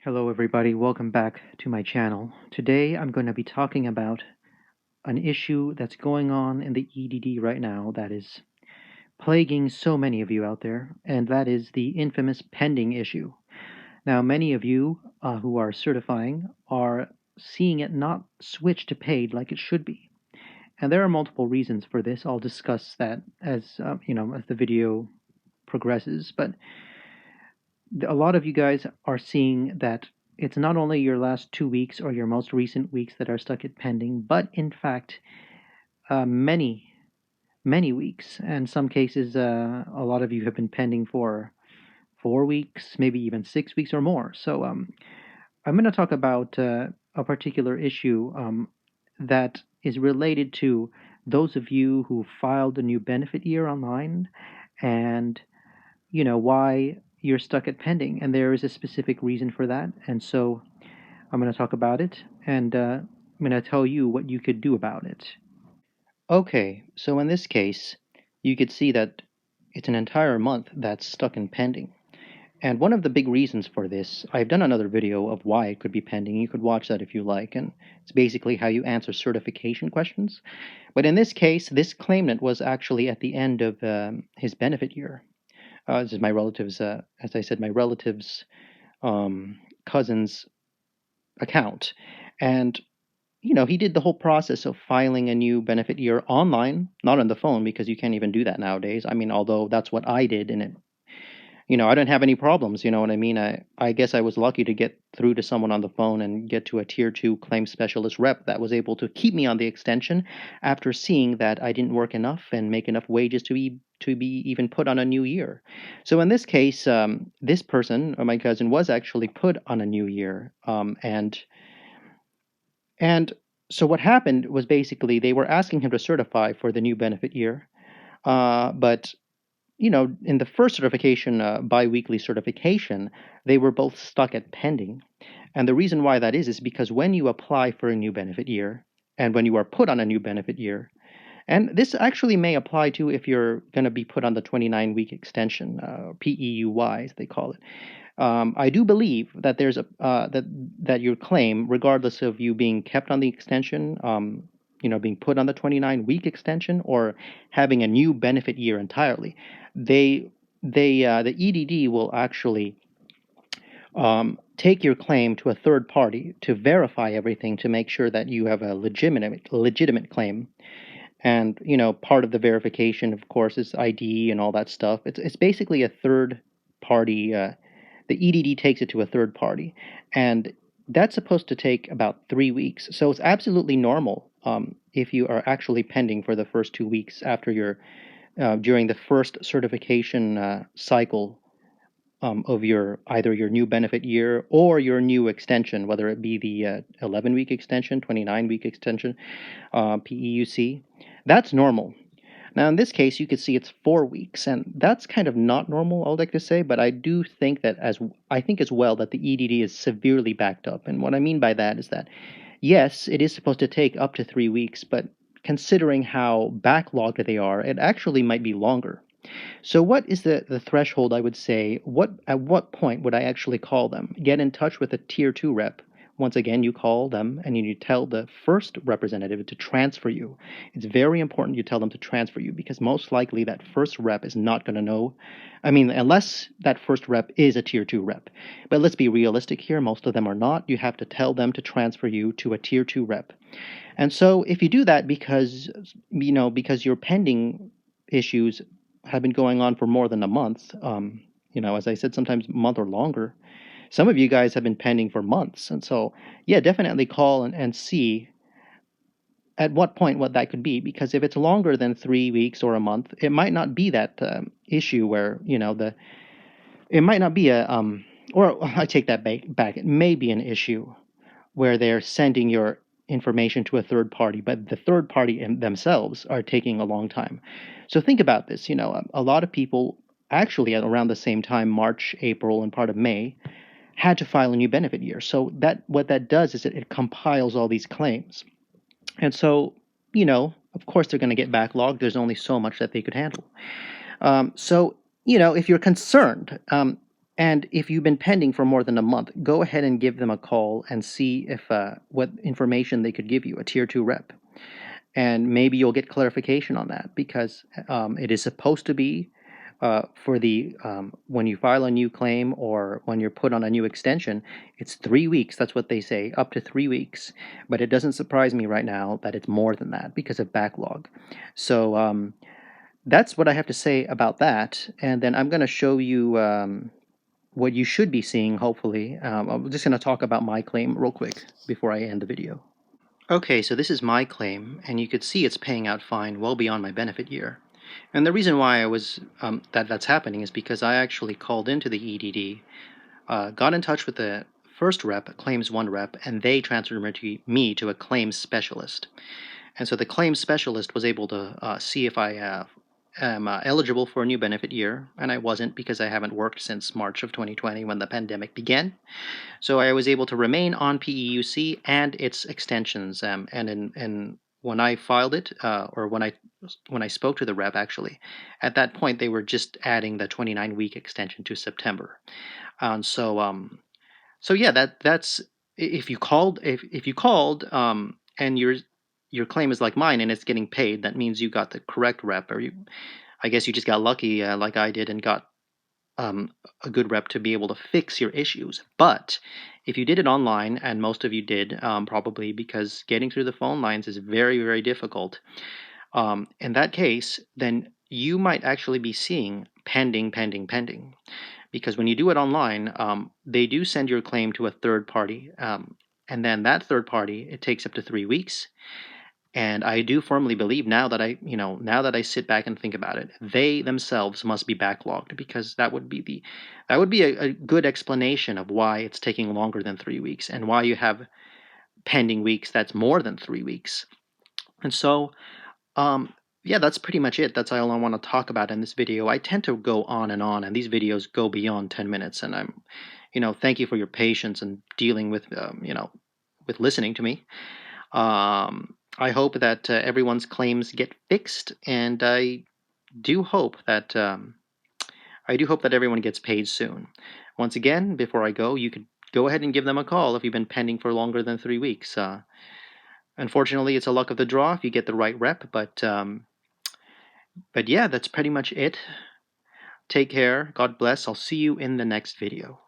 Hello everybody, welcome back to my channel. Today I'm going to be talking about an issue that's going on in the EDD right now that is plaguing so many of you out there, and that is the infamous pending issue. Now many of you who are certifying are seeing it not switch to paid like it should be. And there are multiple reasons for this. I'll discuss that as the video progresses, but a lot of you guys are seeing that it's not only your last 2 weeks or your most recent weeks that are stuck at pending, but in fact, many, many weeks. And some cases, a lot of you have been pending for 4 weeks, maybe even 6 weeks or more. So I'm going to talk about a particular issue that is related to those of you who filed a new benefit year online and why you're stuck at pending, and there is a specific reason for that. And so I'm going to talk about it, and I'm going to tell you what you could do about it. Okay, so in this case, you could see that it's an entire month that's stuck in pending. And one of the big reasons for this, I've done another video of why it could be pending. You could watch that if you like, and it's basically how you answer certification questions. But in this case, this claimant was actually at the end of his benefit year. This is my relative's, as I said, my relative's cousin's account. And, he did the whole process of filing a new benefit year online, not on the phone, because you can't even do that nowadays. I mean, although that's what I did, and I didn't have any problems, you know what I mean? I guess I was lucky to get through to someone on the phone and get to a tier 2 claim specialist rep that was able to keep me on the extension after seeing that I didn't work enough and make enough wages to be even put on a new year. So in this case, this person, or my cousin, was actually put on a new year, and so what happened was basically they were asking him to certify for the new benefit year, but in the first certification, biweekly certification, they were both stuck at pending. And the reason why that is because when you apply for a new benefit year and when you are put on a new benefit year, and this actually may apply to if you're going to be put on the 29-week extension, PEUY, as they call it. I do believe that there's that your claim, regardless of you being kept on the extension, being put on the 29-week extension or having a new benefit year entirely, they the EDD will actually take your claim to a third party to verify everything to make sure that you have a legitimate claim. And part of the verification, of course, is ID and all that stuff. It's basically a third party. The EDD takes it to a third party, and that's supposed to take about 3 weeks. So it's absolutely normal if you are actually pending for the first 2 weeks after your during the first certification cycle of your either your new benefit year or your new extension, whether it be the 11-week extension, 29-week extension, PEUC. That's normal. Now, in this case, you could see it's 4 weeks, and that's kind of not normal, I would like to say, but I do think that I think as well that the EDD is severely backed up. And what I mean by that is that, yes, it is supposed to take up to 3 weeks, but considering how backlogged they are, it actually might be longer. So what is the threshold, I would say? At what point would I actually call them? Get in touch with a tier 2 rep. Once again, you call them and you tell the first representative to transfer you. It's very important you tell them to transfer you because most likely that first rep is not going to know. I mean, unless that first rep is a tier 2 rep. But let's be realistic here. Most of them are not. You have to tell them to transfer you to a tier 2 rep. And so if you do that because your pending issues have been going on for more than a month, as I said, sometimes a month or longer. Some of you guys have been pending for months. And so, yeah, definitely call and see at what point what that could be. Because if it's longer than 3 weeks or a month, it might not be that issue where, it might not be or I take that back. It may be an issue where they're sending your information to a third party, but the third party themselves are taking a long time. So think about this. A lot of people actually at around the same time, March, April, and part of May, had to file a new benefit year. So what that does is it compiles all these claims. And so, of course they're going to get backlogged. There's only so much that they could handle. So, if you're concerned, And if you've been pending for more than a month, go ahead and give them a call and see if what information they could give you, a tier 2 rep. And maybe you'll get clarification on that, because it is supposed to be for the when you file a new claim or when you're put on a new extension, it's 3 weeks. That's what they say, up to 3 weeks. But it doesn't surprise me right now that it's more than that because of backlog. So that's what I have to say about that. And then I'm going to show you what you should be seeing, hopefully. I'm just going to talk about my claim real quick before I end the video. Okay, so this is my claim, and you could see it's paying out fine, well beyond my benefit year. And the reason why I was that's happening is because I actually called into the EDD, got in touch with the first rep, claims 1 rep, and they transferred me to a claims specialist. And so the claims specialist was able to see if I am eligible for a new benefit year, and I wasn't, because I haven't worked since March of 2020 when the pandemic began. So I was able to remain on PEUC and its extensions. And when I filed it, or when I spoke to the rep, actually, at that point they were just adding the 29-week extension to September. And so yeah, that's if you called, and your claim is like mine and it's getting paid, that means you got the correct rep, or I guess you just got lucky, like I did, and got a good rep to be able to fix your issues. But if you did it online, and most of you did, probably because getting through the phone lines is very, very difficult, in that case, then you might actually be seeing pending, pending, pending. Because when you do it online, they do send your claim to a third party, and then that third party, it takes up to 3 weeks. And I do firmly believe, now that I sit back and think about it, they themselves must be backlogged, because that would be a good explanation of why it's taking longer than 3 weeks, and why you have pending weeks that's more than 3 weeks. And so, yeah, that's pretty much it. That's all I want to talk about in this video. I tend to go on, and these videos go beyond 10 minutes, and thank you for your patience and dealing with, with listening to me. I hope that everyone's claims get fixed, and I do hope that everyone gets paid soon. Once again, before I go, you could go ahead and give them a call if you've been pending for longer than 3 weeks. Unfortunately, it's a luck of the draw if you get the right rep, but yeah, that's pretty much it. Take care. God bless. I'll see you in the next video.